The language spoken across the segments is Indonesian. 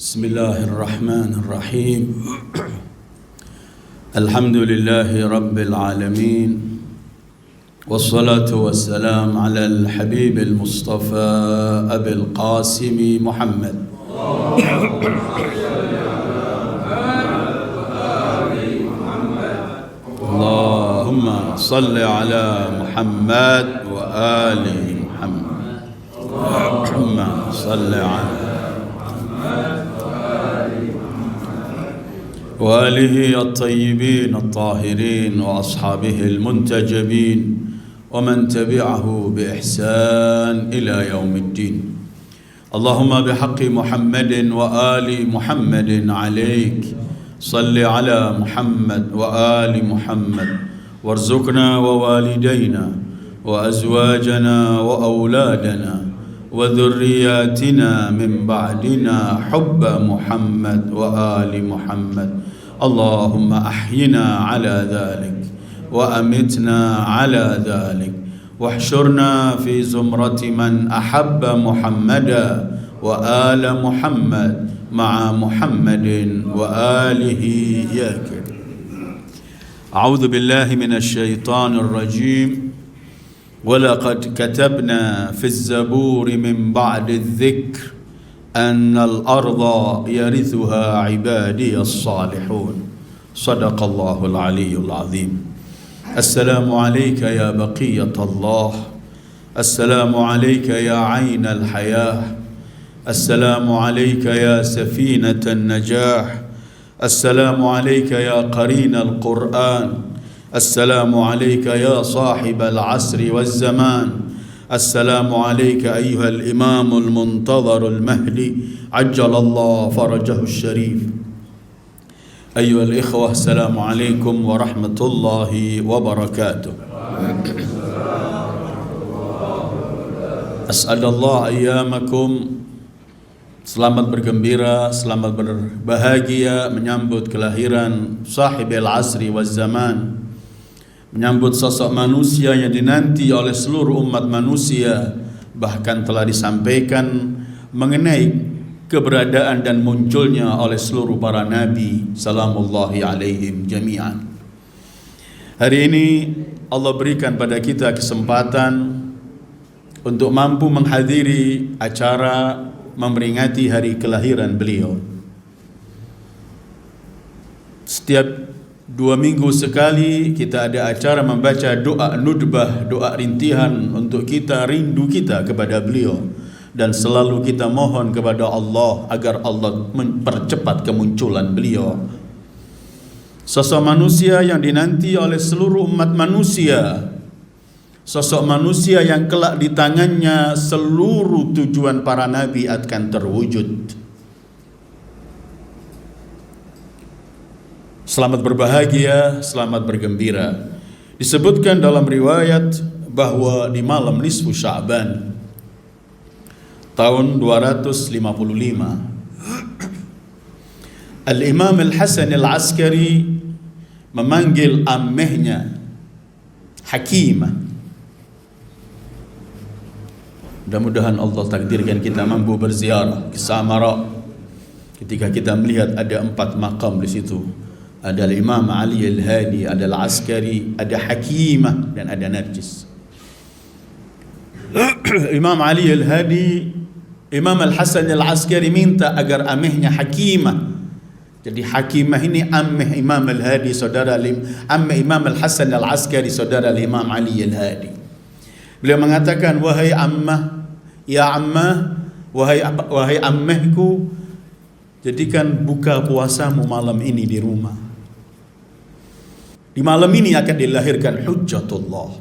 Bismillahirrahmanirrahim. Alhamdulillahi Rabbil Alamin. Wassalatu wassalam ala al-Habibil Mustafa Abil Qasimi Muhammad. Allahumma salli ala Muhammad wa ali Muhammad. Allahumma salli ala وآله الطيبين الطاهرين وأصحابه المنتجبين ومن تبعه بإحسان إلى يوم الدين. اللهم بحق محمد وآل محمد عليك صل على محمد وآل محمد وارزقنا ووالدينا وأزواجنا وأولادنا وذرياتنا من بعدنا حب محمد وآل محمد. اللهم أحينا على ذلك وأمتنا على ذلك واحشرنا في زمرة من أحب محمدا وآل محمد مع محمد وآله ياكر. أعوذ بالله من الشيطان الرجيم. ولقد كتبنا في الزبور من بعد الذكر أن الأرض يرثها عبادي الصالحون. صدق الله العلي العظيم. السلام عليك يا بقية الله. السلام عليك يا عين الحياة. السلام عليك يا سفينة النجاح. السلام عليك يا قرين القرآن. السلام عليك يا صاحب العصر والزمان. السلام عليك أيها الإمام المنتظر المهدي عجل الله فرجه الشريف. أيها الإخوة، السلام عليكم ورحمة الله وبركاته. أسعد الله أيامكم. Selamat bergembira, selamat berbahagia menyambut kelahiran Sahibil Asri waz Zaman, menyambut sosok manusia yang dinanti oleh seluruh umat manusia. Bahkan telah disampaikan mengenai keberadaan dan munculnya oleh seluruh para nabi salamullahi alaihim jami'an. Hari ini Allah berikan pada kita kesempatan untuk mampu menghadiri acara memperingati hari kelahiran beliau. Setiap 2 minggu sekali kita ada acara membaca doa nudbah, doa rintihan untuk kita, rindu kita kepada beliau, dan selalu kita mohon kepada Allah agar Allah mempercepat kemunculan beliau. Sosok manusia yang dinanti oleh seluruh umat manusia, sosok manusia yang kelak di tangannya seluruh tujuan para nabi akan terwujud. Selamat berbahagia, selamat bergembira. Disebutkan dalam riwayat bahwa di malam nisfu Sya'ban tahun 255, Al-Imam Al-Hasan Al-Askari memanggil ammehnya Hakimah. Mudah-mudahan Allah takdirkan kita mampu berziarah ke Samara ketika kita melihat ada 4 makam di situ. Ada Imam Ali Al-Hadi, ada Al-Askari, ada Hakimah, dan ada Narjis. Imam Ali Al-Hadi, Imam Al-Hasan Al-Askari minta agar amehnya Hakimah. Jadi Hakimah ini ameh Imam Al-Hadi, saudara ameh Imam Al-Hasan Al-Askari, saudara Imam Ali Al-Hadi. Beliau mengatakan, wahai ammah, ya ammah, wahai ammehku, jadikan buka puasamu malam ini di rumah. Di malam ini akan dilahirkan Hujjatullah.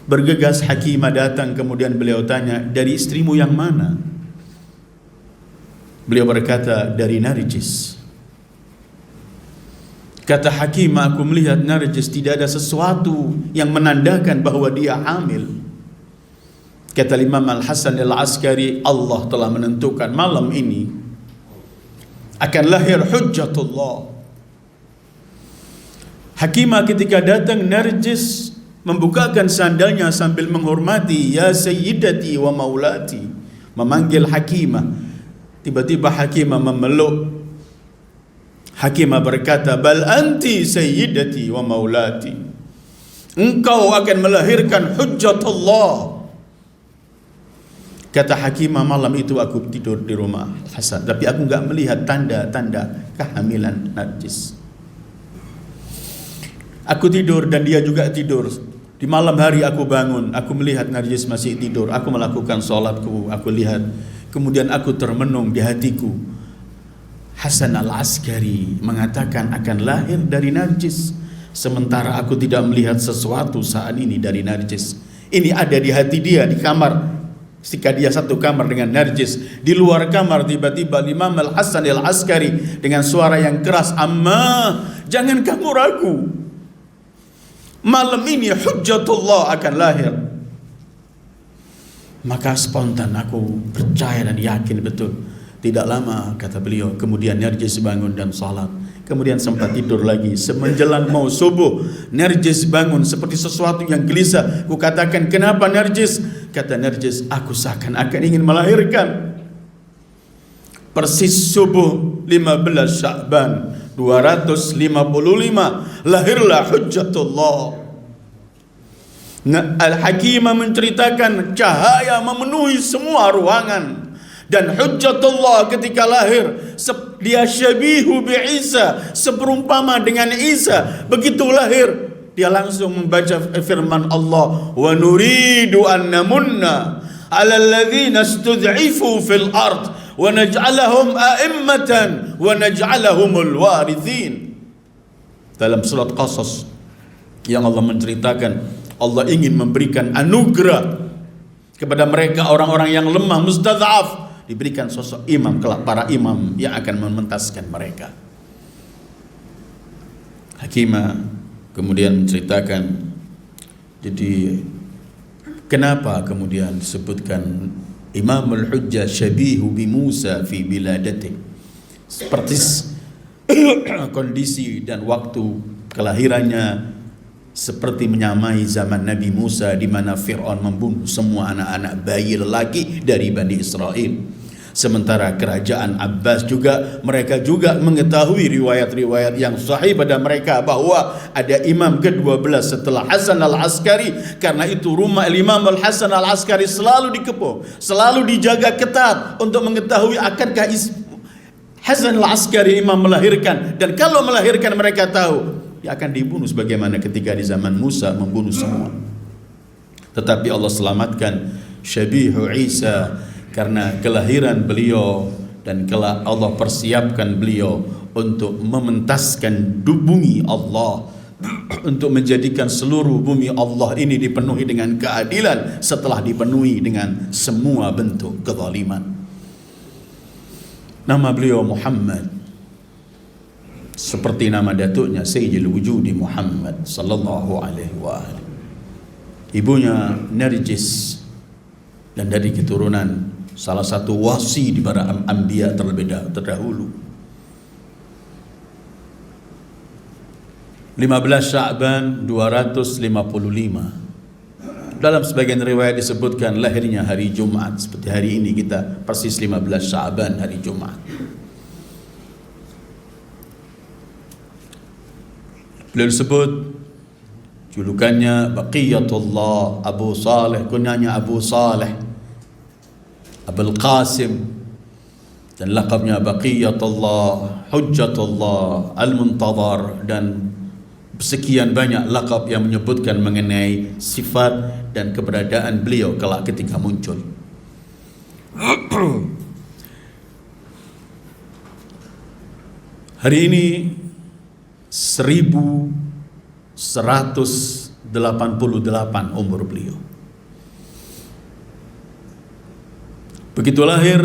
Bergegas Hakimah datang, kemudian beliau tanya, dari istrimu yang mana? Beliau berkata, dari Narjis. Kata Hakimah, aku melihat Narjis tidak ada sesuatu yang menandakan bahwa dia hamil. Kata Imam Al-Hasan Al-Askari, Allah telah menentukan malam ini akan lahir Hujjatullah. Hakimah ketika datang, Narjis membukakan sandalnya sambil menghormati, ya sayyidati wa maulati, memanggil Hakimah. Tiba-tiba Hakimah memeluk. Hakimah berkata, bal anti sayyidati wa maulati. Engkau akan melahirkan hujjatullah. Kata Hakimah, malam itu aku tidur di rumah Hasan, tapi aku enggak melihat tanda-tanda kehamilan Narjis. Aku tidur dan dia juga tidur. Di malam hari aku bangun, aku melihat Narjis masih tidur. Aku melakukan sholatku, aku lihat. Kemudian aku termenung di hatiku. Hasan al-Askari mengatakan akan lahir dari Narjis, sementara aku tidak melihat sesuatu saat ini dari Narjis. Ini ada di hati dia, di kamar. Ketika dia satu kamar dengan Narjis, di luar kamar tiba-tiba Imam Al-Hasan Al-Askari dengan suara yang keras, "Amma, jangan kamu ragu. Malam ini hujjatullah akan lahir." Maka spontan aku percaya dan yakin betul. Tidak lama, kata beliau, kemudian Narjis bangun dan salat. Kemudian sempat tidur lagi. Semenjelang mau subuh, Narjis bangun seperti sesuatu yang gelisah. Ku katakan, kenapa Narjis? Kata Narjis, aku seakan-akan ingin melahirkan. Persis subuh 15 Sya'ban 255, lahirlah hujjatullah. Al-Hakimah menceritakan cahaya memenuhi semua ruangan. Dan hujjatullah ketika lahir, dia syabihu bi Isa, seperumpama dengan Isa. Begitu lahir, dia langsung membaca firman Allah, wa nuridu an namunna ala alladhina istud'ifu fil ard wa naj'alahum a'immatan wa naj'alahumul warithin. Dalam surat Qasas yang Allah menceritakan, Allah ingin memberikan anugerah kepada mereka orang-orang yang lemah, mustad'af, diberikan sosok imam, kelak para imam yang akan mementaskan mereka. Hakimah kemudian menceritakan, jadi kenapa kemudian disebutkan Imamul Hujjah syabihu bi Musa fi biladati, seperti kondisi dan waktu kelahirannya seperti menyamai zaman Nabi Musa, di mana Fir'aun membunuh semua anak-anak bayi lelaki dari Bani Israel. Sementara kerajaan Abbas juga, mereka juga mengetahui riwayat-riwayat yang sahih pada mereka bahwa ada imam ke-12 setelah Hasan al-Askari. Karena itu rumah Imam al-Hasan al-Askari selalu dikepung, selalu dijaga ketat untuk mengetahui akankah Hasan al-Askari imam melahirkan. Dan kalau melahirkan mereka tahu dia akan dibunuh sebagaimana ketika di zaman Musa membunuh semua. Tetapi Allah selamatkan syabihu Isa karena kelahiran beliau, dan kelak Allah persiapkan beliau untuk mementaskan bumi Allah, untuk menjadikan seluruh bumi Allah ini dipenuhi dengan keadilan setelah dipenuhi dengan semua bentuk kezaliman. Nama beliau Muhammad, seperti nama datuknya Sayyidil Wujudi Muhammad sallallahu alaihi wa alihi. Ibunya Narjis, dan dari keturunan salah satu wasi di para anbiya terlebih terdahulu. 15 Sya'ban 255. Dalam sebagian riwayat disebutkan lahirnya hari Jumat, seperti hari ini kita persis 15 Sya'ban hari Jumat. Beliau disebut julukannya Baqiyatullah, Abu Saleh, kunyanya Abu Saleh, Abul Qasim, dan laqabnya Baqiyatullah, Hujjatullah, Al-Muntadhar, dan sekian banyak laqab yang menyebutkan mengenai sifat dan keberadaan beliau kelak ketika muncul. Hari ini 1188 umur beliau. Begitu lahir,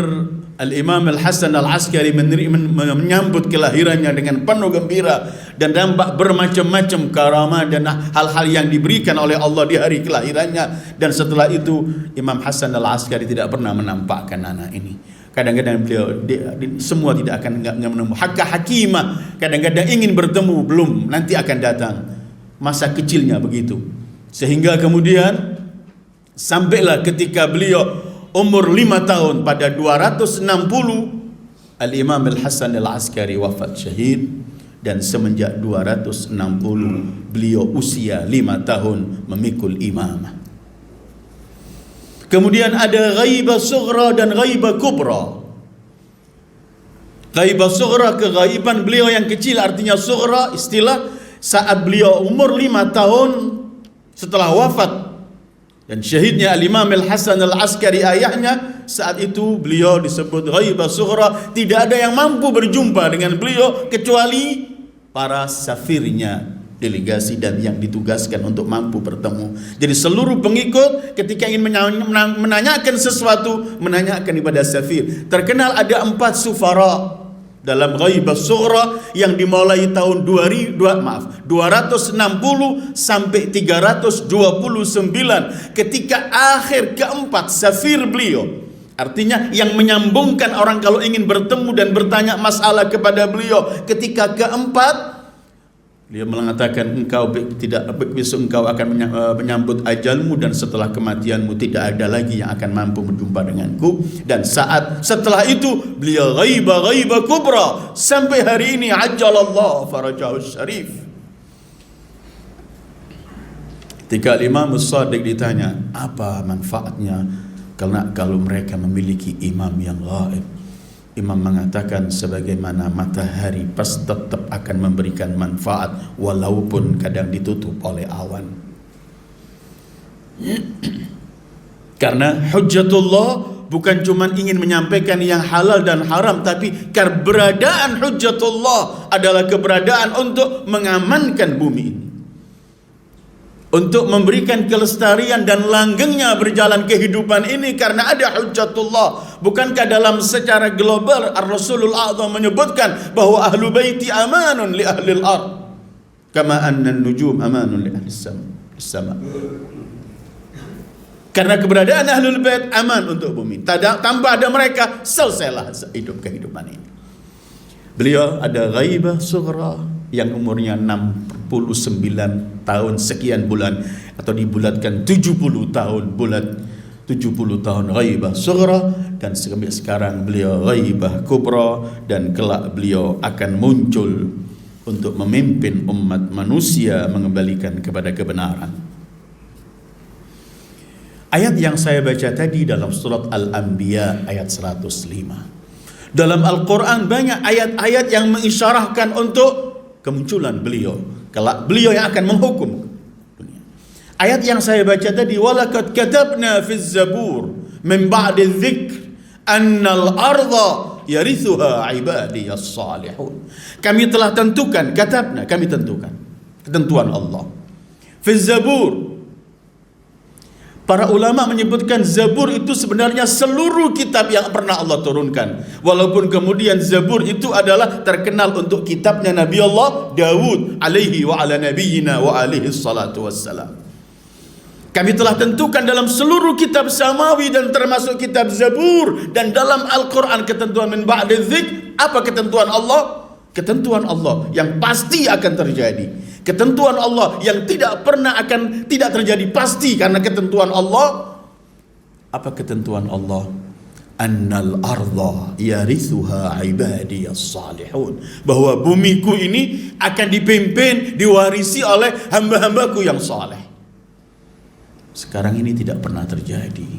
Al-Imam Al-Hasan Al-Askari menyambut kelahirannya dengan penuh gembira dan nampak bermacam-macam karamah dan hal-hal yang diberikan oleh Allah di hari kelahirannya. Dan setelah itu Imam Hasan Al-Askari tidak pernah menampakkan anak ini. Kadang-kadang beliau semua tidak akan menemukan. Hakimah kadang-kadang ingin bertemu, belum, nanti akan datang. Masa kecilnya begitu. Sehingga kemudian sampailah ketika beliau umur 5 tahun pada 260 Al-Imam Al-Hasan Al-Askari wafat syahid, dan semenjak 260 beliau usia 5 tahun memikul imamah. Kemudian ada ghaibah sughra dan ghaibah kubra. Ghaibah sughra, keghaiban beliau yang kecil, artinya sughra istilah saat beliau umur 5 tahun setelah wafat. Dan syahidnya Al-Imam Al-Hasan Al-Askari, ayahnya, saat itu beliau disebut ghaibah sughra. Tidak ada yang mampu berjumpa dengan beliau kecuali para safirnya, delegasi dan yang ditugaskan untuk mampu bertemu. Jadi seluruh pengikut ketika ingin menanyakan sesuatu, menanyakan kepada safir. Terkenal ada 4 sufara dalam ghaibah sughra yang dimulai tahun 260 sampai 329, ketika akhir keempat safir beliau, artinya yang menyambungkan orang kalau ingin bertemu dan bertanya masalah kepada beliau. Ketika keempat, beliau mengatakan, besok engkau akan menyambut ajalmu, dan setelah kematianmu tidak ada lagi yang akan mampu berjumpa denganku. Dan saat setelah itu beliau ghaibah kubra sampai hari ini, ajjalallahu farajahu syarif. Ketika Imam As-Shadiq ditanya apa manfaatnya kalau mereka memiliki imam yang ghaib, Imam mengatakan sebagaimana matahari pasti tetap akan memberikan manfaat walaupun kadang ditutup oleh awan. Karena hujjatullah bukan cuma ingin menyampaikan yang halal dan haram, tapi keberadaan hujjatullah adalah keberadaan untuk mengamankan bumi ini, untuk memberikan kelestarian dan langgengnya berjalan kehidupan ini karena ada hujjatullah. Bukankah dalam secara global Ar-Rasulul A'zam menyebutkan bahwa ahlu baiti amanun li ahli al-ard kama anna an-nujum amanun li ahli as-sama. Karena keberadaan ahlul bait aman untuk bumi. Tanpa ada mereka selesailah hidup kehidupan ini. Beliau ada ghaibah sughra yang umurnya 69 tahun sekian bulan, atau dibulatkan 70 tahun, bulat 70 tahun ghaibah sughra, dan sampai sekarang beliau ghaibah kubra, dan kelak beliau akan muncul untuk memimpin umat manusia mengembalikan kepada kebenaran. Ayat yang saya baca tadi dalam surat Al-Anbiya ayat 105. Dalam Al-Quran banyak ayat-ayat yang mengisyarahkan untuk kemunculan beliau, kelak beliau yang akan menghukum dunia. Ayat yang saya baca tadi, walaqad katabna fiz zabur min ba'di dzikr annal arda yarithuha ibadiyas salihun. Kami telah tentukan, katabna, kami tentukan, ketentuan Allah. Fiz zabur, para ulama menyebutkan Zabur itu sebenarnya seluruh kitab yang pernah Allah turunkan. Walaupun kemudian Zabur itu adalah terkenal untuk kitabnya Nabi Allah Dawud alaihi wa ala nabiyyina wa alaihi salatu wassalam. Kami telah tentukan dalam seluruh kitab samawi dan termasuk kitab Zabur, dan dalam Al-Quran ketentuan min ba'di dzikr. Apa ketentuan Allah? Ketentuan Allah yang pasti akan terjadi. Ketentuan Allah yang tidak terjadi pasti karena ketentuan Allah. Apa ketentuan Allah? Annal arda yarithuha ibadiyas salihun, bahwa bumiku ini akan dipimpin, diwarisi oleh hamba-hambaku yang saleh. Sekarang ini tidak pernah terjadi.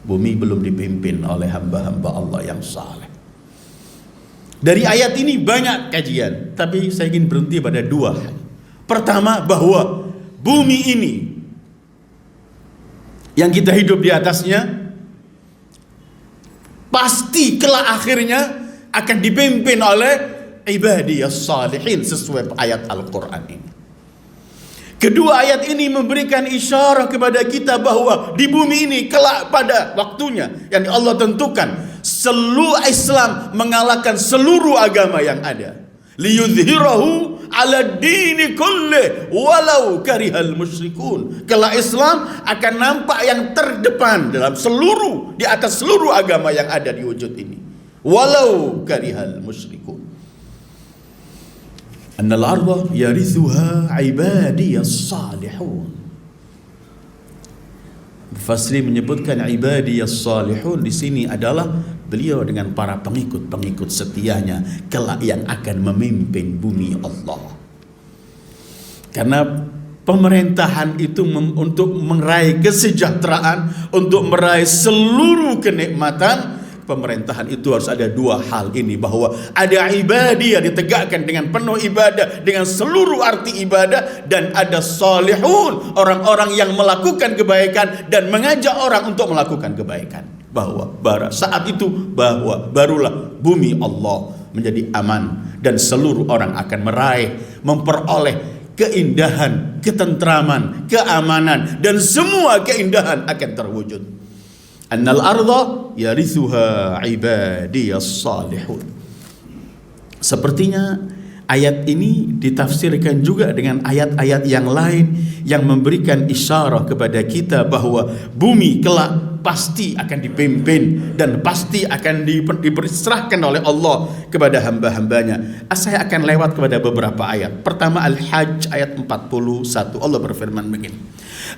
Bumi belum dipimpin oleh hamba-hamba Allah yang saleh. Dari ayat ini banyak kajian, tapi saya ingin berhenti pada 2 hal. Pertama, bahwa bumi ini yang kita hidup di atasnya pasti kelak akhirnya akan dipimpin oleh ibadiyas salihin sesuai ayat Al-Quran ini. Kedua, ayat ini memberikan isyarat kepada kita bahwa di bumi ini kelak pada waktunya yang Allah tentukan, seluruh Islam mengalahkan seluruh agama yang ada. Liyudhhirahu ala dini kulli walau karihal musyrikun. Kelak Islam akan nampak yang terdepan di atas seluruh agama yang ada di wujud ini, walau karihal musyrikun. Annal arda yarithuha ibadiyas salihun. Mufassirin menyebutkan ibadiyas salihun di sini adalah beliau dengan para pengikut-pengikut setianya kelak yang akan memimpin bumi Allah. Karena pemerintahan itu untuk meraih kesejahteraan, untuk meraih seluruh kenikmatan, pemerintahan itu harus ada dua hal ini, bahwa ada ibadiyah ditegakkan dengan penuh ibadah, dengan seluruh arti ibadah, dan ada salihun, orang-orang yang melakukan kebaikan dan mengajak orang untuk melakukan kebaikan. Bahwa saat itu barulah bumi Allah menjadi aman dan seluruh orang akan meraih, memperoleh keindahan, ketentraman, keamanan, dan semua keindahan akan terwujud. Annal arda yarithuha ibadiyas salihun. Sepertinya ayat ini ditafsirkan juga dengan ayat-ayat yang lain yang memberikan isyarah kepada kita bahwa bumi kelak pasti akan dipimpin dan pasti akan diserahkan oleh Allah kepada hamba-hambanya. Saya akan lewat kepada beberapa ayat. Pertama Al-Hajj ayat 41, Allah berfirman begini: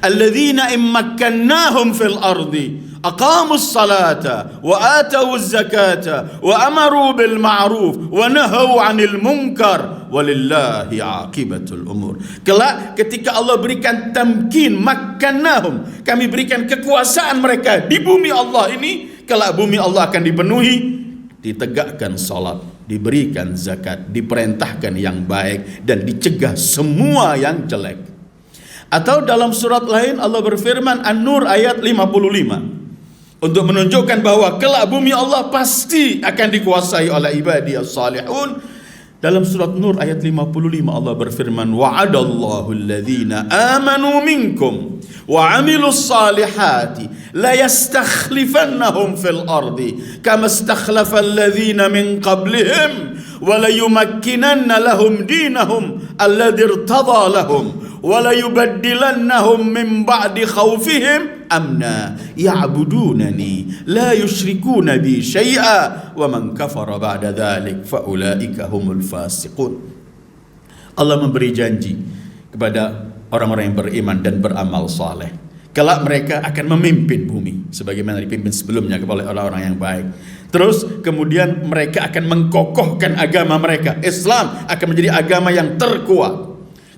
Alladzina immakkannahum fil ardi aqamus salata wa atawuz zakata wa amaru bil ma'ruf wa nahaw 'anil munkar walillahi 'aqibatul umur. Kelak ketika Allah berikan tamkin, makkannahum, kami berikan kekuasaan mereka di bumi Allah ini, kelak bumi Allah akan dipenuhi, ditegakkan salat, diberikan zakat, diperintahkan yang baik dan dicegah semua yang jelek. Atau dalam surat lain Allah berfirman, An-Nur ayat 55, untuk menunjukkan bahwa kelak bumi Allah pasti akan dikuasai oleh ibadiyas salihun. Dalam surat Nur ayat 55 Allah berfirman, wa'adallahu alladhina amanu minkum wa 'amilus salihati la yastakhlifannahum fil ardi kama istakhlafa alladhina min qablihim wa la yumakkinanna lahum dinahum alladhi irtada lahum wa la yubaddilannahum min ba'di khawfihim amna ya'budunani la yushrikuna bi syai'a wa man kafara ba'da dhalik fa ulaika humul fasiqun. Allah memberi janji kepada orang-orang yang beriman dan beramal saleh, kelak mereka akan memimpin bumi sebagaimana dipimpin sebelumnya oleh orang-orang yang baik. Terus kemudian mereka akan mengkokohkan agama mereka. Islam akan menjadi agama yang terkuat.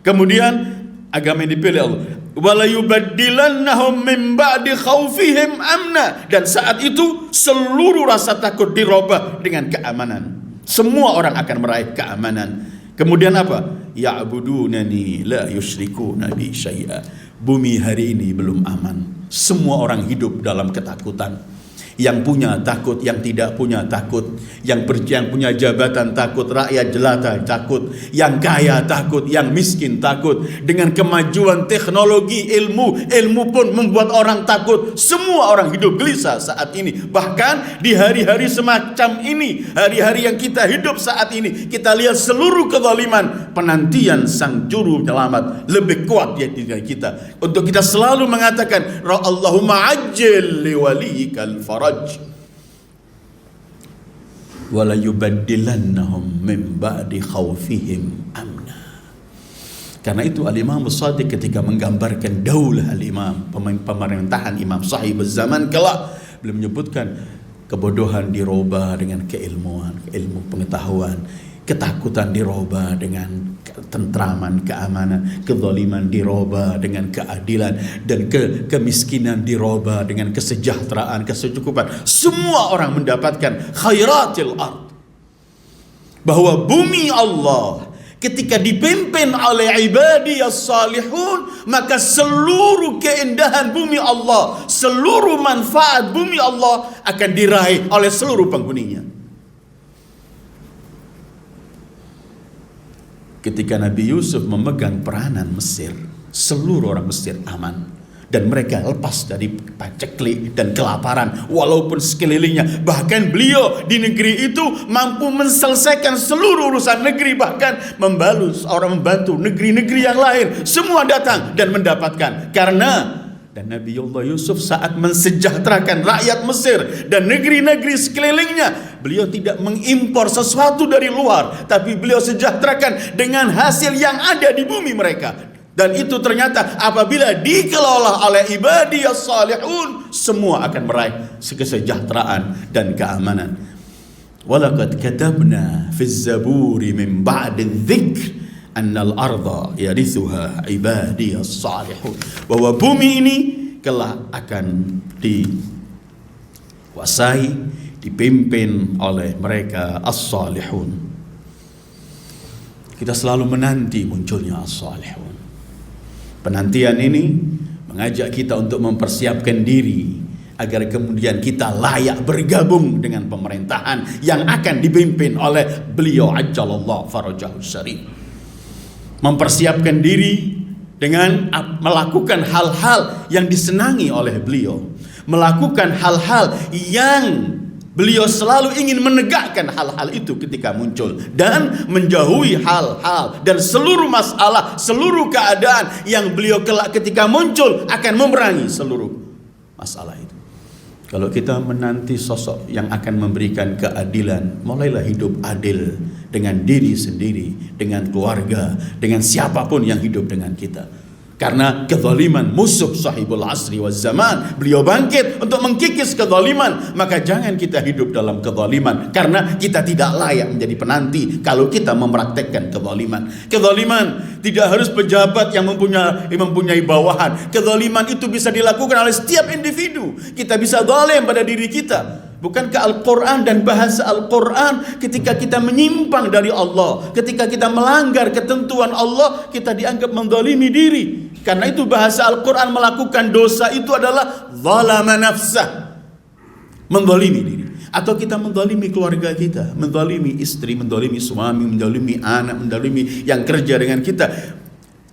Kemudian agama yang dipilih Allah, wala yubaddilannahum min ba'di khaufihim amna, dan saat itu seluruh rasa takut dirubah dengan keamanan. Semua orang akan meraih keamanan. Kemudian apa? Ya'budunani la yusyrikuna bi syai'a. Bumi hari ini belum aman. Semua orang hidup dalam ketakutan. Yang punya takut, yang tidak punya takut, yang punya jabatan takut, rakyat jelata takut, yang kaya takut, yang miskin takut. Dengan kemajuan teknologi ilmu pun membuat orang takut. Semua orang hidup gelisah saat ini. Bahkan di hari-hari semacam ini, hari-hari yang kita hidup saat ini, kita lihat seluruh kezaliman, penantian sang juru penyelamat lebih kuat dari kita, untuk kita selalu mengatakan, Allahumma ajil li waliyikal faraj wala yubaddilannahum min ba'di khawfihim amna. Karena itu Al-Imam Shadiq ketika menggambarkan daulah Al-Imam, pemerintahan Imam Sahib zaman kelak, beliau menyebutkan kebodohan dirubah dengan keilmuan, ilmu pengetahuan, ketakutan dirubah dengan ketentraman, keamanan, kezaliman dirubah dengan keadilan, dan kemiskinan dirubah dengan kesejahteraan, kesecukupan. Semua orang mendapatkan khairatil ard. Bahwa bumi Allah ketika dipimpin oleh ibadiyas salihun, maka seluruh keindahan bumi Allah, seluruh manfaat bumi Allah akan diraih oleh seluruh penghuninya. Ketika Nabi Yusuf memegang peranan Mesir, seluruh orang Mesir aman, dan mereka lepas dari paceklik dan kelaparan walaupun sekelilingnya. Bahkan beliau di negeri itu mampu menyelesaikan seluruh urusan negeri, bahkan membantu negeri-negeri yang lain. Semua datang dan mendapatkan. Dan Nabiullah Yusuf saat mensejahterakan rakyat Mesir dan negeri-negeri sekelilingnya, beliau tidak mengimpor sesuatu dari luar, tapi beliau sejahterakan dengan hasil yang ada di bumi mereka. Dan itu ternyata apabila dikelola oleh ibadiyas salihun, semua akan meraih kesejahteraan dan keamanan. Walaqad katabna fiz zaburi min ba'di dzikr annal arda yarithuha ibadiyas salihun. Bahwa bumi ini kelak akan dikuasai, dipimpin oleh mereka as-salihun. Kita selalu menanti munculnya as-salihun. Penantian ini mengajak kita untuk mempersiapkan diri agar kemudian kita layak bergabung dengan pemerintahan yang akan dipimpin oleh beliau ajjalallahu farajahu syarif. Mempersiapkan diri dengan melakukan hal-hal yang disenangi oleh beliau, melakukan hal-hal yang beliau selalu ingin menegakkan hal-hal itu ketika muncul, dan menjauhi hal-hal dan seluruh masalah, seluruh keadaan yang beliau kelak ketika muncul akan memerangi seluruh masalah itu. Kalau kita menanti sosok yang akan memberikan keadilan, mulailah hidup adil dengan diri sendiri, dengan keluarga, dengan siapapun yang hidup dengan kita. Karena kezaliman musuh sahibul asri waz zaman. Beliau bangkit untuk mengkikis kezaliman. Maka jangan kita hidup dalam kezaliman, karena kita tidak layak menjadi penanti kalau kita mempraktekkan kezaliman. Kezaliman tidak harus pejabat yang mempunyai bawahan. Kezaliman itu bisa dilakukan oleh setiap individu. Kita bisa zalim pada diri kita. Bukankah Al-Quran dan bahasa Al-Quran ketika kita menyimpang dari Allah, ketika kita melanggar ketentuan Allah, kita dianggap menzalimi diri. Karena itu bahasa Al-Quran melakukan dosa itu adalah zalama nafsah, menzalimi diri. Atau kita menzalimi keluarga kita, menzalimi istri, menzalimi suami, menzalimi anak, menzalimi yang kerja dengan kita.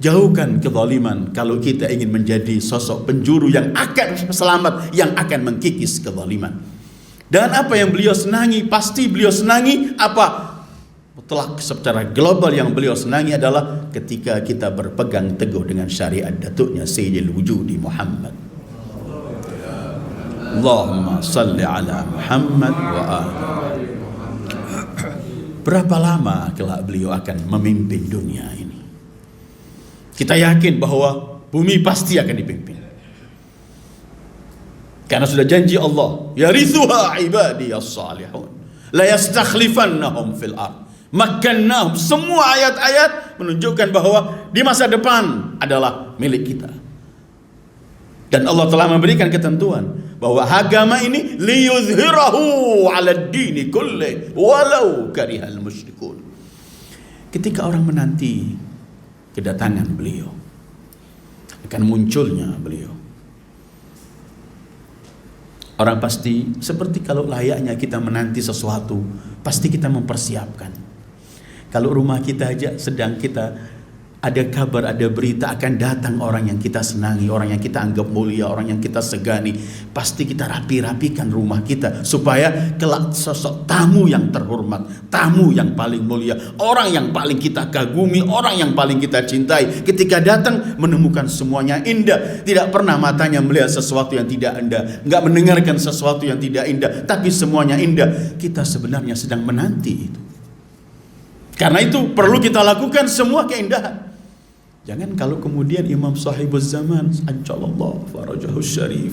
Jauhkan kezaliman kalau kita ingin menjadi sosok penjuru yang akan selamat, yang akan mengkikis kezaliman. Dan apa yang beliau senangi, pasti beliau senangi apa? Mutlak secara global yang beliau senangi adalah ketika kita berpegang teguh dengan syariat datuknya Sayyidil Wujudi Muhammad. Allahumma salli ala Muhammad wa ali. Berapa lama kelak beliau akan memimpin dunia ini? Kita yakin bahwa bumi pasti akan dipimpin. Karena sudah janji Allah, yarithuha ibadiyas salihun, la yastakhlifannahum fil ard, makkannahum. Semua ayat-ayat menunjukkan bahwa di masa depan adalah milik kita. Dan Allah telah memberikan ketentuan bahwa agama ini liyuzhirahu 'ala ad-dini kulli walau karihal musyrikun. Ketika orang menanti kedatangan beliau, akan munculnya beliau, orang pasti seperti kalau layaknya kita menanti sesuatu, pasti kita mempersiapkan. Kalau rumah kita aja sedang kita ada kabar, ada berita akan datang orang yang kita senangi, orang yang kita anggap mulia, orang yang kita segani, pasti kita rapi-rapikan rumah kita supaya kelak sosok tamu yang terhormat, tamu yang paling mulia, orang yang paling kita kagumi, orang yang paling kita cintai, ketika datang menemukan semuanya indah. Tidak pernah matanya melihat sesuatu yang tidak indah, enggak mendengarkan sesuatu yang tidak indah, tapi semuanya indah. Kita sebenarnya sedang menanti itu. Karena itu perlu kita lakukan semua keindahan. Jangan kalau kemudian Imam Sahibuz Zaman ajjalallahu farajahu syarif,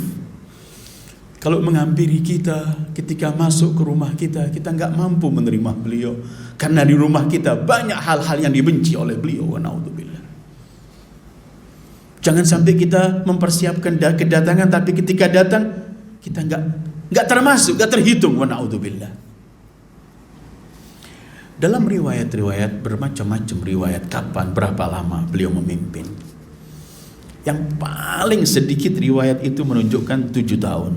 kalau menghampiri kita, ketika masuk ke rumah kita, kita enggak mampu menerima beliau karena di rumah kita banyak hal-hal yang dibenci oleh beliau, wa naudzubillah. Jangan sampai kita mempersiapkan kedatangan tapi ketika datang kita enggak termasuk, enggak terhitung, wa naudzubillah. Dalam riwayat-riwayat, bermacam-macam riwayat kapan, berapa lama beliau memimpin. Yang paling sedikit riwayat itu menunjukkan 7 tahun.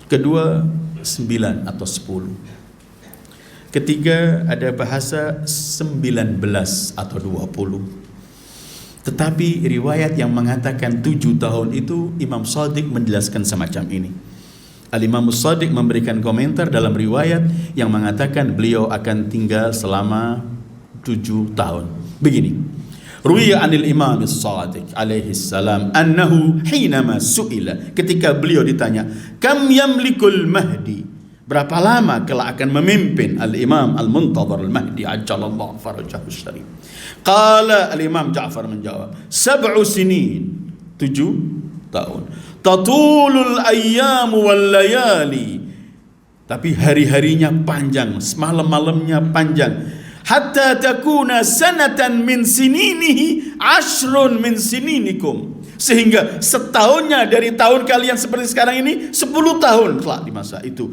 Kedua 9 atau 10. Ketiga ada bahasa 19 atau 20. Tetapi riwayat yang mengatakan 7 tahun itu Imam Shadiq menjelaskan semacam ini. Al-Imam Shadiq memberikan komentar dalam riwayat yang mengatakan beliau akan tinggal selama 7 tahun. Begini, ruwiya anil Imam Shadiq alaihi salam annahu hinama su'ila, ketika beliau ditanya kam yamlikul mahdi Berapa lama kelak akan memimpin Al-Imam Al-Muntadhar Al-Mahdi ajjalallahu farajahu syarif. Qala Al-Imam Ja'far menjawab, 7 sinin, 7 tahun. Tatulul ayyamu wal layali, tapi hari-harinya panjang, malam-malamnya panjang. Hatta takuna sanatan min sininihi ashrun min sininikum, sehingga setahunnya dari tahun kalian seperti sekarang ini 10 tahun kelak di masa itu.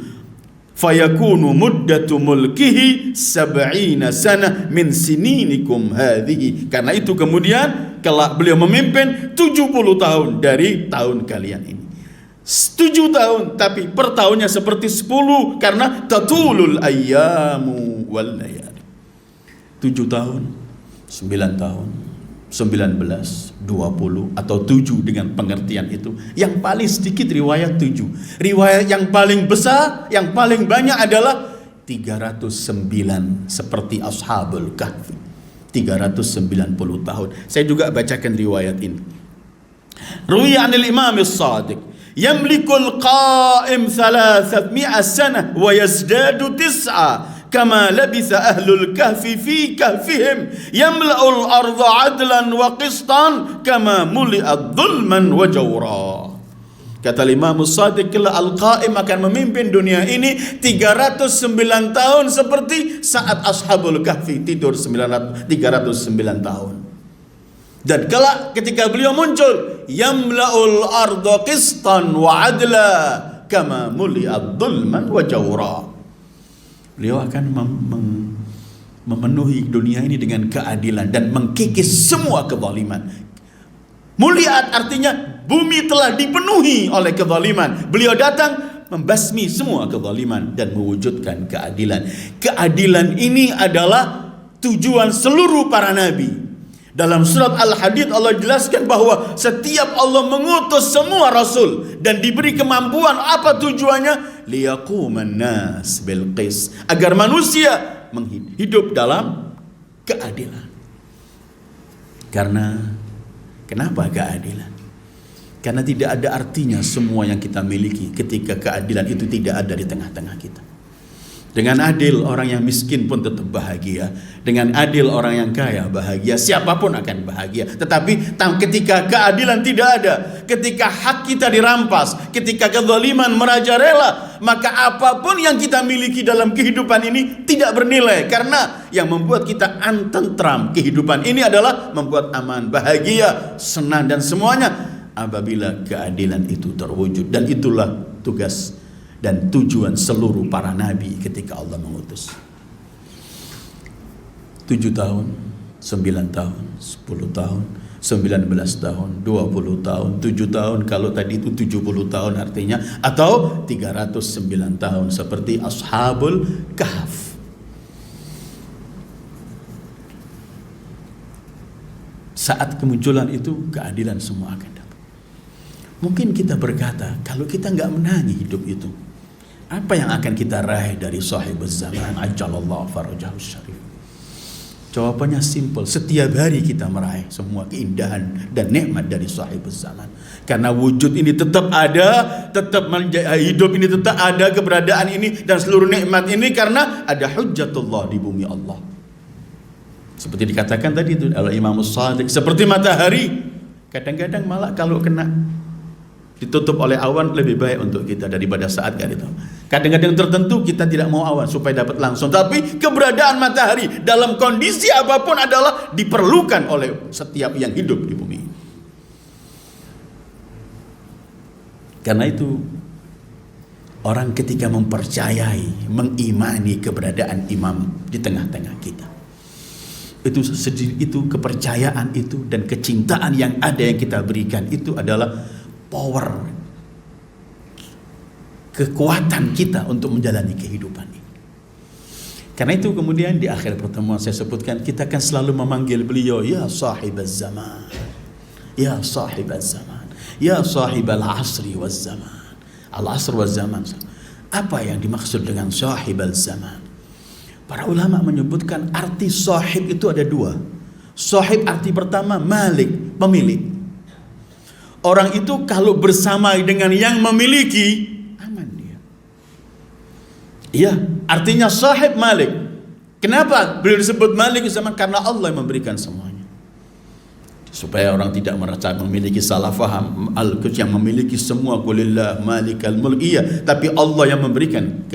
Fayakunu muddatu mulkihi 70 sana min sininikum hadhihi, karena itu kemudian kelak beliau memimpin 70 tahun dari tahun kalian ini. 7 tahun, tapi per tahunnya seperti 10, karena tatulul ayyamu wal layali. 7 tahun, 9 tahun, 19, 20 atau 7 dengan pengertian itu. Yang paling sedikit riwayat 7. Riwayat yang paling besar, yang paling banyak adalah 309, seperti Ashabul Kahfi. 390 tahun. Saya juga bacakan riwayat ini. Ruwiya 'anil Imam As-Shadiq, yamlikul qa'im 300 sanah wa yazdadu 9 kama labitha ahlul kahfi fi kahfihim yamla'ul arda adlan wa qistan kama muli'ad dhulman wa jawra. Kata Imam As-Shadiq, Al-Qa'im akan memimpin dunia ini 309 tahun seperti saat Ashabul Kahfi tidur 309 tahun. Dan kelak ketika beliau muncul, yamla'ul arda qistan wa adla kama muli'ad dhulman wa jawra. Beliau akan memenuhi dunia ini dengan keadilan dan mengkikis semua kezaliman. Muliat artinya bumi telah dipenuhi oleh kezaliman. Beliau datang membasmi semua kezaliman dan mewujudkan keadilan. Keadilan ini adalah tujuan seluruh para nabi. Dalam surat Al-Hadid Allah jelaskan bahwa setiap Allah mengutus semua rasul dan diberi kemampuan, apa tujuannya? Liyaquman nas bil qis, agar manusia hidup dalam keadilan. Kenapa keadilan? Karena tidak ada artinya semua yang kita miliki ketika keadilan itu tidak ada di tengah-tengah kita. Dengan adil orang yang miskin pun tetap bahagia. Dengan adil orang yang kaya bahagia. Siapapun akan bahagia. Tetapi ketika keadilan tidak ada, ketika hak kita dirampas, ketika kezaliman merajalela, maka apapun yang kita miliki dalam kehidupan ini tidak bernilai. Karena yang membuat kita antentram kehidupan ini adalah membuat aman, bahagia, senang dan semuanya apabila keadilan itu terwujud. Dan itulah tugas dan tujuan seluruh para nabi ketika Allah mengutus. 7 tahun, 9 tahun, 10 tahun, 19 tahun, 20 tahun, 7 tahun, kalau tadi itu 70 tahun artinya, atau 309 tahun seperti Ashabul Kahf. Saat kemunculan itu keadilan semua akan dapat. Mungkin kita berkata, kalau kita nggak menangi hidup itu, apa yang akan kita raih dari sahibuz zaman ajjalallahu farajahu syarif? Jawabannya simple, setiap hari kita meraih semua keindahan dan nikmat dari sahibuz zaman. Karena wujud ini tetap ada, hidup ini tetap ada, keberadaan ini dan seluruh nikmat ini karena ada hujjatullah di bumi Allah. Seperti dikatakan tadi itu oleh Imam As-Shadiq, seperti matahari. Kadang-kadang malah kalau kena ditutup oleh awan lebih baik untuk kita daripada saat gak itu. Kadang-kadang tertentu kita tidak mau awan supaya dapat langsung, tapi keberadaan matahari dalam kondisi apapun adalah diperlukan oleh setiap yang hidup di bumi. Karena itu orang ketika mempercayai, mengimani keberadaan imam di tengah-tengah kita, itu kepercayaan itu dan kecintaan yang ada yang kita berikan itu adalah power, kekuatan kita untuk menjalani kehidupan ini. Karena itu kemudian di akhir pertemuan saya sebutkan, kita akan selalu memanggil beliau, ya sahibaz zaman, ya sahibaz zaman, ya sahibal asri waz zaman. Al-asr waz zaman. Apa yang dimaksud dengan sahibal zaman? Para ulama menyebutkan arti sahib itu ada 2. Sahib arti pertama malik, pemilik. Orang itu kalau bersama dengan yang memiliki, aman dia. Iya, artinya sahib Malik. Kenapa beliau disebut Malik zaman? Karena Allah yang memberikan semuanya. Supaya orang tidak merasa memiliki salah faham, yang memiliki semua kulillah malikal mulk. Iya, tapi Allah yang memberikan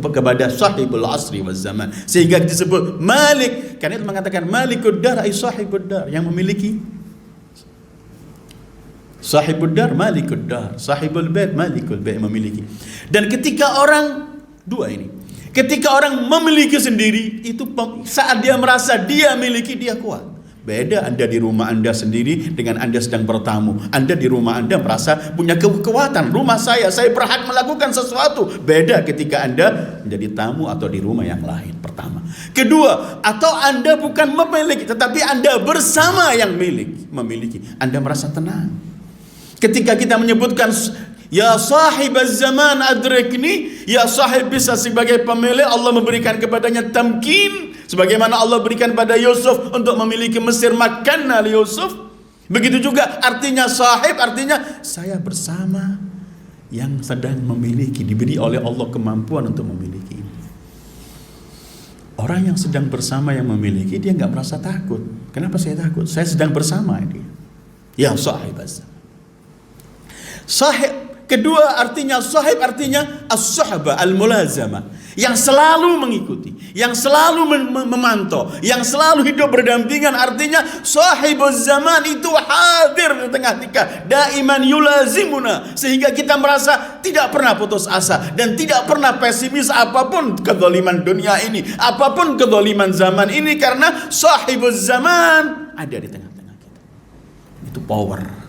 kepada sahibul asri wal zaman, sehingga disebut Malik. Karena itu mengatakan Malikud dar, ay sahibud dar, yang memiliki. Sahibud dar, Malikud dar, sahibul bait, Malikul bait, memiliki. Dan ketika orang dua ini, ketika orang memiliki sendiri, itu saat dia merasa dia miliki, dia kuat. Beda Anda di rumah Anda sendiri dengan Anda sedang bertamu. Anda di rumah Anda merasa punya kekuatan. Rumah saya berhak melakukan sesuatu. Beda ketika Anda menjadi tamu atau di rumah yang lain. Pertama. Kedua, atau Anda bukan memiliki, tetapi Anda bersama yang memiliki. Anda merasa tenang. Ketika kita menyebutkan ya sahibaz zaman adrikni, ya sahib bisa sebagai pemilik, Allah memberikan kepadanya tamkin, sebagaimana Allah berikan pada Yusuf untuk memiliki Mesir, makanna li Yusuf. Begitu juga artinya sahib, artinya saya bersama yang sedang memiliki, diberi oleh Allah kemampuan untuk memiliki. Orang yang sedang bersama yang memiliki, dia nggak merasa takut. Kenapa saya takut? Saya sedang bersama dia. Ya sahibaz zaman. Sahib kedua artinya sahib, artinya as-suhbah al-mulazamah, yang selalu mengikuti, yang selalu memantau, yang selalu hidup berdampingan. Artinya sahibuz zaman itu hadir di tengah kita, daiman yulazimuna, sehingga kita merasa tidak pernah putus asa dan tidak pernah pesimis apapun kezaliman dunia ini, apapun kezaliman zaman ini, karena sahibuz zaman ada di tengah-tengah kita. Itu power.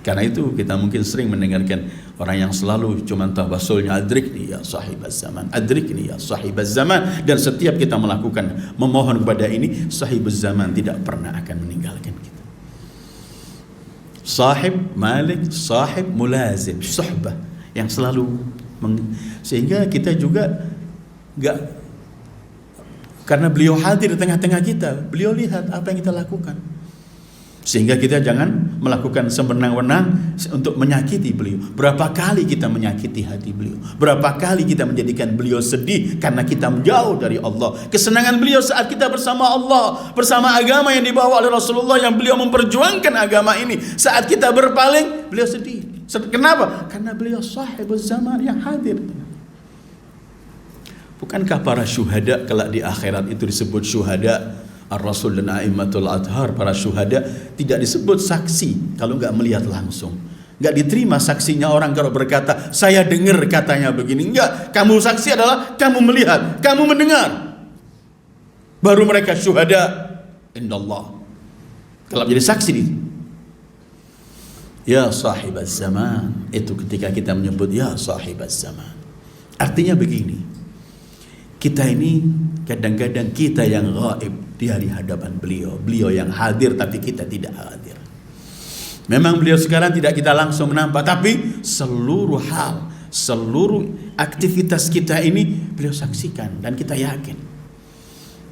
Karena itu kita mungkin sering mendengarkan orang yang selalu cuma tawasulnya adrikni ya sahibaz zaman, adrikni ya sahibaz zaman. Dan setiap kita melakukan memohon kepada ini, sahibaz zaman tidak pernah akan meninggalkan kita. Sahib Malik, sahib mulazim, suhbah, yang selalu sehingga kita juga enggak, karena beliau hadir di tengah-tengah kita, beliau lihat apa yang kita lakukan. Sehingga kita jangan melakukan sewenang-wenang untuk menyakiti beliau. Berapa kali kita menyakiti hati beliau, berapa kali kita menjadikan beliau sedih karena kita menjauh dari Allah. Kesenangan beliau saat kita bersama Allah, bersama agama yang dibawa oleh Rasulullah, yang beliau memperjuangkan agama ini. Saat kita berpaling, beliau sedih. Kenapa? Karena beliau sahibuz zaman yang hadir. Bukankah para syuhada kelak di akhirat itu disebut syuhada? Ar-Rasul dan A'immatul Adhar, para syuhada, tidak disebut saksi kalau nggak melihat langsung. Nggak diterima saksinya orang kalau berkata saya dengar katanya begini. Enggak, kamu saksi adalah kamu melihat, kamu mendengar. Baru mereka syuhada indallah. Kalau jadi saksi nih, ya sahibaz zaman, itu ketika kita menyebut ya sahibaz zaman, artinya begini. Kita ini kadang-kadang kita yang gaib di hari hadapan beliau, beliau yang hadir tapi kita tidak hadir. Memang beliau sekarang tidak kita langsung nampak, tapi seluruh hal, seluruh aktivitas kita ini beliau saksikan dan kita yakin.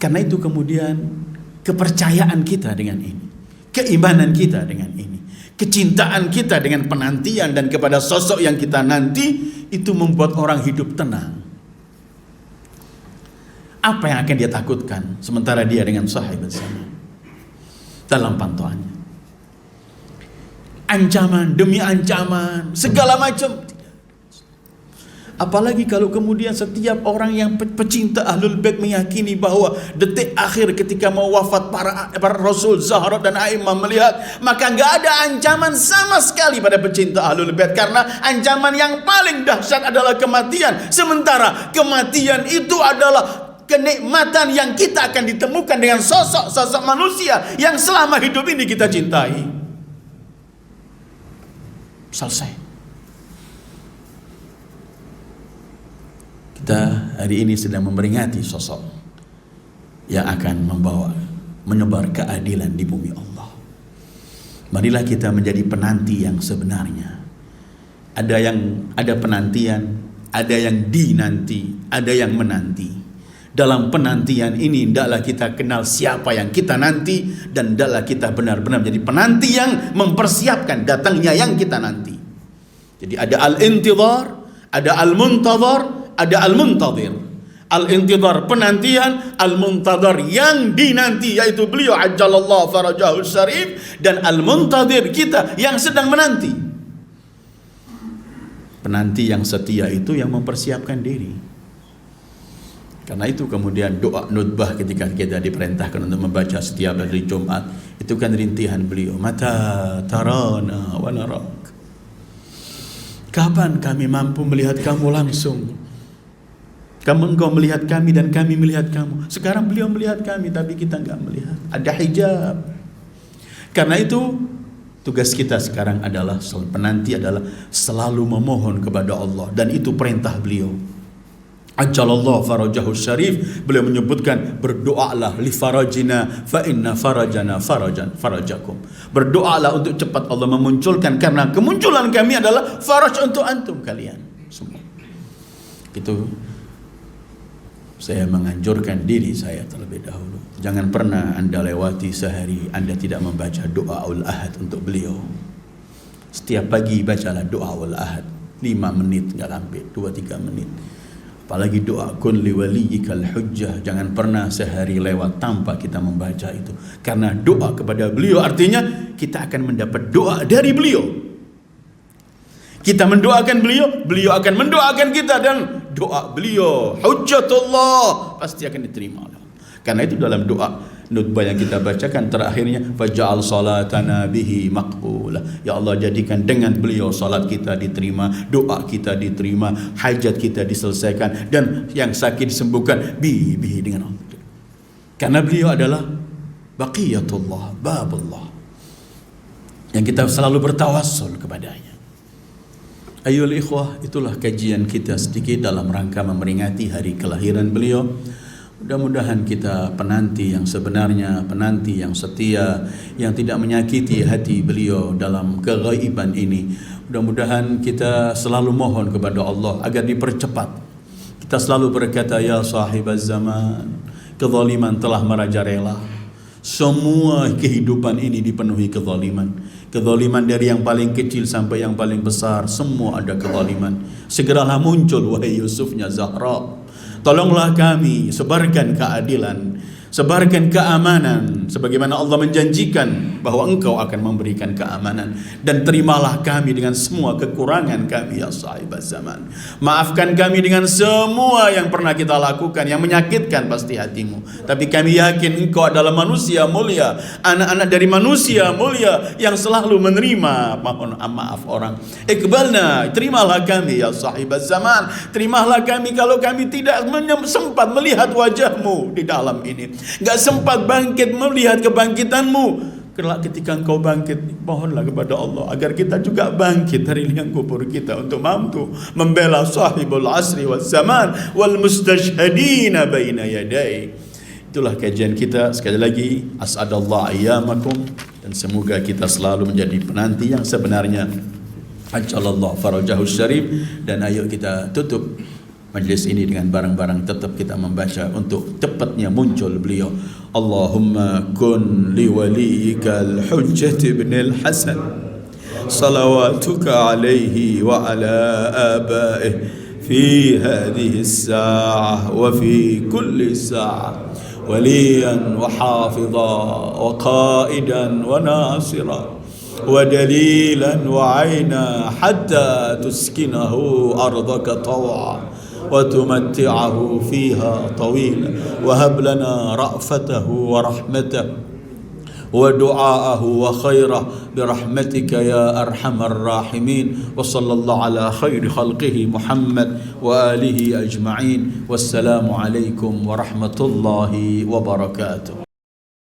Karena itu kemudian kepercayaan kita dengan ini, keimanan kita dengan ini, kecintaan kita dengan penantian dan kepada sosok yang kita nanti, itu membuat orang hidup tenang. Apa yang akan dia takutkan sementara dia dengan sahibaz zaman dalam pantauannya? Ancaman demi ancaman, segala macam. Apalagi kalau kemudian setiap orang yang pecinta Ahlul Bait meyakini bahwa detik akhir ketika mau wafat para Rasul, Zahra dan A'immah melihat, maka nggak ada ancaman sama sekali pada pecinta Ahlul Bait, karena ancaman yang paling dahsyat adalah kematian. Sementara kematian itu adalah kenikmatan yang kita akan ditemukan dengan sosok-sosok manusia yang selama hidup ini kita cintai. Selesai. Kita hari ini sedang memperingati sosok yang akan menyebar keadilan di bumi Allah. Marilah kita menjadi penanti yang sebenarnya. Ada penantian, ada yang dinanti, ada yang menanti. Dalam penantian ini hendaklah kita kenal siapa yang kita nanti, dan hendaklah kita benar-benar menjadi penanti yang mempersiapkan datangnya yang kita nanti. Jadi ada al-intidhar, ada al-muntadhar, ada al-muntadhir. Al-intidhar, penantian, al-muntadhar, yang dinanti, yaitu beliau ajjalallahu farajahu syarif, dan al-muntadhir, kita yang sedang menanti. Penanti yang setia itu yang mempersiapkan diri. Karena itu kemudian doa nutbah ketika kita diperintahkan untuk membaca setiap hari Jumat, itu kan rintihan beliau, mata tarana wa narak. Kapan kami mampu melihat kamu langsung? Engkau melihat kami dan kami melihat kamu. Sekarang beliau melihat kami tapi kita enggak melihat. Ada hijab. Karena itu tugas kita sekarang adalah, penanti adalah selalu memohon kepada Allah, dan itu perintah beliau. Ajjalallahu farajahu syarif, beliau menyebutkan berdoalah li farajina fa inna farajana farajakum. Berdoalah untuk cepat Allah memunculkan, karena kemunculan kami adalah faraj untuk antum kalian semua. Itu saya menganjurkan diri saya terlebih dahulu. Jangan pernah Anda lewati sehari Anda tidak membaca doa Ahad untuk beliau. Setiap pagi bacalah doa Ahad 5 menit, enggak sampai 2-3 menit. Apalagi doa kun li waliyikal hujjah, jangan pernah sehari lewat tanpa kita membaca itu. Karena doa kepada beliau artinya kita akan mendapat doa dari beliau. Kita mendoakan beliau, beliau akan mendoakan kita, dan doa beliau hujjatullah pasti akan diterima. Karena itu dalam doa nutbah yang kita bacakan terakhirnya, faj'al salatana bihi maqbulah. Ya Allah, jadikan dengan beliau salat kita diterima, doa kita diterima, hajat kita diselesaikan, dan yang sakit disembuhkan bihi dengan Allah. Karena beliau adalah baqiyatullah, babullah, yang kita selalu bertawassul kepadanya. Ayolah ikhwah, itulah kajian kita sedikit dalam rangka memperingati hari kelahiran beliau. Mudah-mudahan kita penanti yang sebenarnya, penanti yang setia, yang tidak menyakiti hati beliau dalam keghaiban ini. Mudah-mudahan kita selalu mohon kepada Allah agar dipercepat. Kita selalu berkata, ya sahibaz zaman, kezaliman telah merajalela. Semua kehidupan ini dipenuhi kezaliman. Kezaliman dari yang paling kecil sampai yang paling besar, semua ada kezaliman. Segeralah muncul wahai Yusufnya Zahra. Tolonglah kami, sebarkan keadilan, sebarkan keamanan, sebagaimana Allah menjanjikan bahwa Engkau akan memberikan keamanan. Dan terimalah kami dengan semua kekurangan kami, ya sahibaz zaman. Maafkan kami dengan semua yang pernah kita lakukan yang menyakitkan pasti hatimu. Tapi kami yakin Engkau adalah manusia mulia, anak-anak dari manusia mulia yang selalu menerima mohon maaf orang. Iqbalna, terimalah kami ya sahibaz zaman. Terimalah kami kalau kami tidak sempat melihat wajahmu di dalam ini, gak sempat bangkit melihat kebangkitanmu. Kelak ketika engkau bangkit, mohonlah kepada Allah agar kita juga bangkit dari liang kubur kita untuk mampu membela sahibul asri wal zaman wal mustashhadina baina yadai. Itulah kajian kita. Sekali lagi, as'adallah ayyamakum, dan semoga kita selalu menjadi penanti yang sebenarnya. Ajjalallahu farajahu syarif. Dan ayo kita tutup majlis ini dengan barang-barang tetap kita membaca untuk cepatnya muncul beliau. Allahumma kun li waliyikal hujjat ibn al-Hasan salawatuka alaihi wa ala abaih fi hadhihi as-sa'ah wa fi kulli sa'ah waliyan wa hafidha wa qaidan wa nasira ودليلا وعينا حتى تسكنه أرضك طوعا وتمتعه فيها طويلا وهب لنا رأفته ورحمته ودعاءه وخيره برحمتك يا أرحم الراحمين. وصلى الله على خير خلقه محمد وآله أجمعين. والسلام عليكم ورحمة الله وبركاته.